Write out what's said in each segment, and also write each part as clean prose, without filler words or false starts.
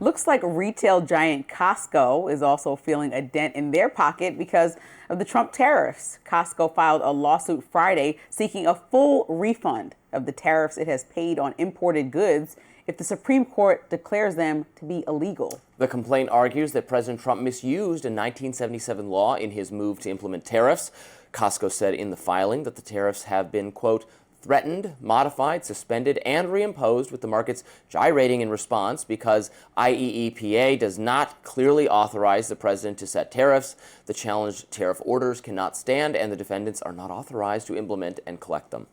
looks like retail giant Costco is also feeling a dent in their pocket because of the Trump tariffs. Costco filed a lawsuit Friday seeking a full refund of the tariffs it has paid on imported goods if the Supreme Court declares them to be illegal. The complaint argues that President Trump misused a 1977 law in his move to implement tariffs. Costco said in the filing that the tariffs have been, quote, threatened, modified, suspended, and reimposed with the markets gyrating in response because IEEPA does not clearly authorize the president to set tariffs. The challenged tariff orders cannot stand, and the defendants are not authorized to implement and collect them.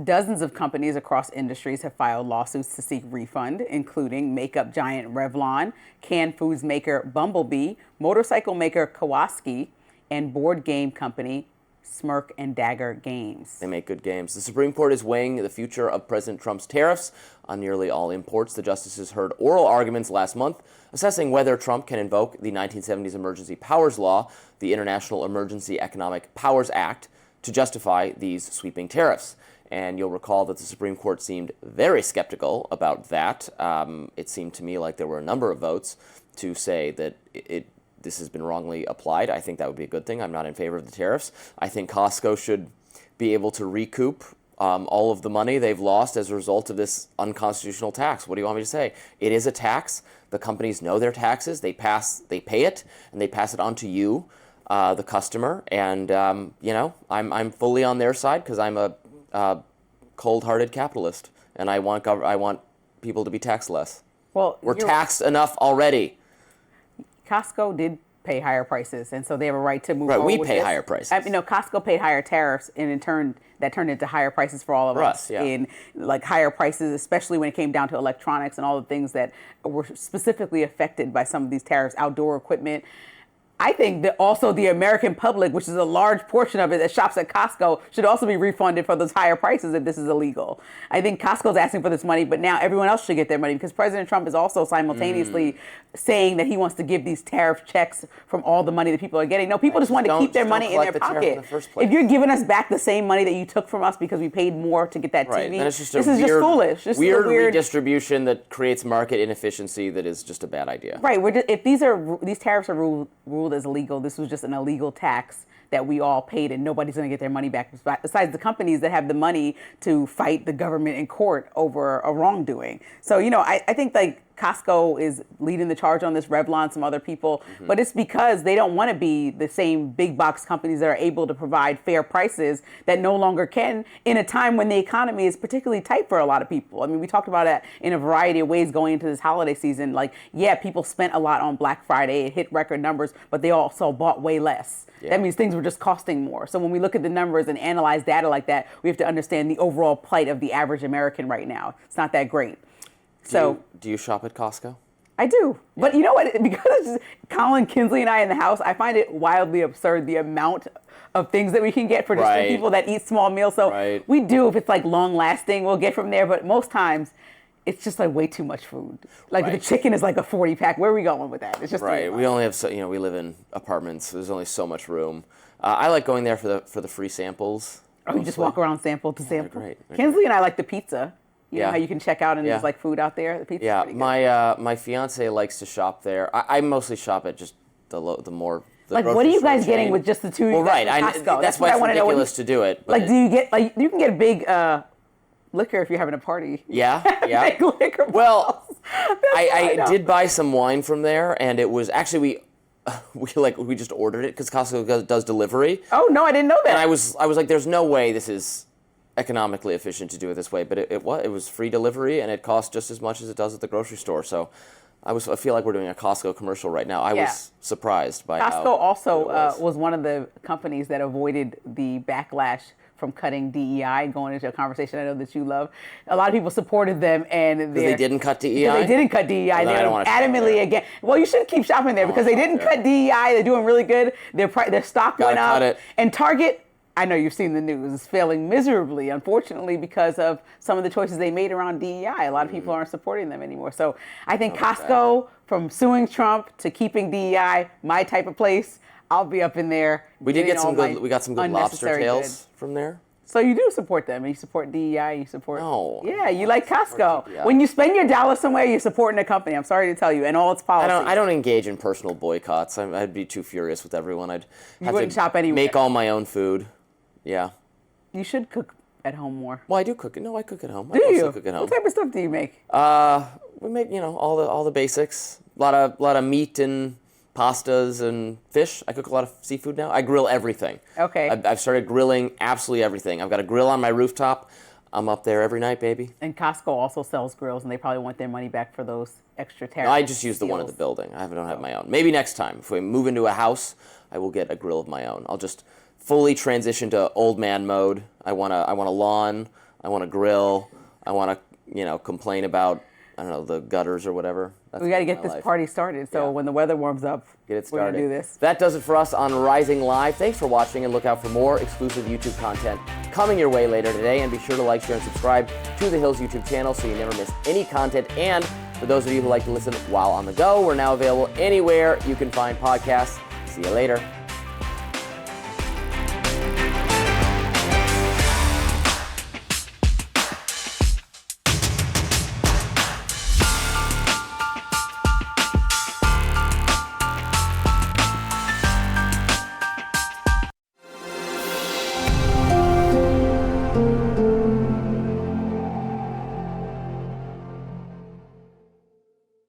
Dozens of companies across industries have filed lawsuits to seek refund, including makeup giant Revlon, canned foods maker Bumblebee, motorcycle maker Kawasaki, and board game company Smirk and Dagger Games. They make good games. The Supreme Court is weighing the future of President Trump's tariffs on nearly all imports. The justices heard oral arguments last month assessing whether Trump can invoke the 1970s Emergency Powers Law, the International Emergency Economic Powers Act, to justify these sweeping tariffs. And you'll recall that the Supreme Court seemed very skeptical about that. It seemed to me like there were a number of votes to say that this has been wrongly applied. I think that would be a good thing. I'm not in favor of the tariffs. I think Costco should be able to recoup all of the money they've lost as a result of this unconstitutional tax. What do you want me to say? It is a tax. The companies know their taxes. They pay it, and they pass it on to you, the customer. And I'm fully on their side because I'm a cold-hearted capitalist, and I want people to be taxed less. Well, we're taxed enough already. Costco did pay higher prices, and so they have a right to move forward. Right, we pay higher prices. Costco paid higher tariffs, and in turn, that turned into higher prices for all of us. Yeah. In like higher prices, especially when it came down to electronics and all the things that were specifically affected by some of these tariffs, outdoor equipment. I think that also the American public, which is a large portion of it that shops at Costco, should also be refunded for those higher prices if this is illegal. I think Costco's asking for this money, but now everyone else should get their money because President Trump is also simultaneously saying that he wants to give these tariff checks from all the money that people are getting. No, people just want to keep their money in their pocket. If you're giving us back the same money that you took from us because we paid more to get that TV, then it's just this is just foolish. This weird is a weird redistribution that creates market inefficiency that is just a bad idea. Right. If these tariffs are ruled as illegal, this was just an illegal tax that we all paid, and nobody's going to get their money back besides the companies that have the money to fight the government in court over a wrongdoing. So, I think like Costco is leading the charge on this, Revlon, some other people, but it's because they don't want to be the same big box companies that are able to provide fair prices that no longer can in a time when the economy is particularly tight for a lot of people. I mean, we talked about it in a variety of ways going into this holiday season. Like, yeah, people spent a lot on Black Friday. It hit record numbers, but they also bought way less. Yeah. That means things were just costing more. So when we look at the numbers and analyze data like that, we have to understand the overall plight of the average American right now. It's not that great. Do you shop at Costco? I do. Yeah. But you know what? Because it's Colin, Kinsley, and I in the house, I find it wildly absurd the amount of things that we can get for just for people that eat small meals. So we do, if it's like long lasting, we'll get from there. But most times, it's just like way too much food. Like the chicken is like a 40 pack. Where are we going with that? It's just we only have we live in apartments. So there's only so much room. I like going there for the free samples. Oh, you just walk around sample to sample. They're great. Kinsley and I like the pizza. You know how you can check out and there's like food out there. The pizza's pretty good. My fiance likes to shop there. I mostly shop at just the more. Like, what are you guys getting with just the two? Well, right. Costco? That's why it's ridiculous to do it. Like, do you get you can get a big liquor if you're having a party? Yeah. Big liquor bottles. Well, I did buy some wine from there, and it was actually we just ordered it because Costco does delivery. Oh no, I didn't know that. And I was like, there's no way this is economically efficient to do it this way, but it was free delivery, and it cost just as much as it does at the grocery store. So I feel like we're doing a Costco commercial right now. I was surprised by Costco also was one of the companies that avoided the backlash from cutting DEI, going into a conversation I know that you love. A lot of people supported them, and they didn't cut DEI. They didn't cut DEI. They were adamantly against. Well, you should keep shopping there because they didn't cut DEI. They're doing really good. Their stock went up. And Target, I know you've seen the news, is failing miserably, unfortunately, because of some of the choices they made around DEI. A lot of people aren't supporting them anymore. So I think Costco, from suing Trump to keeping DEI, my type of place, I'll be up in there. We got some good lobster tails from there. So you do support them. You support DEI. You support. No. Yeah, you like Costco. DEI. When you spend your dollar somewhere, you're supporting a company. I'm sorry to tell you, and all its policies. I don't engage in personal boycotts. I'd be too furious with everyone. I'd have wouldn't to shop anywhere. make all my own food. Yeah. You should cook at home more. Well, I do cook. No, I cook at home. Do I you? mostly cook at home. What type of stuff do you make? We make all the basics. A lot of meat and pastas and fish. I cook a lot of seafood now. I grill everything. Okay. I've started grilling absolutely everything. I've got a grill on my rooftop. I'm up there every night, baby. And Costco also sells grills, and they probably want their money back for those extra tariffs. No, I just use the one in the building. Don't have my own. Maybe next time, if we move into a house, I will get a grill of my own. I'll just fully transition to old man mode. I want a lawn. I want a grill. I want to complain about the gutters or whatever. We got to get this party started. So when the weather warms up, get it started. We're going to do this. That does it for us on Rising Live. Thanks for watching, and look out for more exclusive YouTube content coming your way later today. And be sure to like, share, and subscribe to the Hills YouTube channel so you never miss any content. And for those of you who like to listen while on the go, we're now available anywhere you can find podcasts. See you later.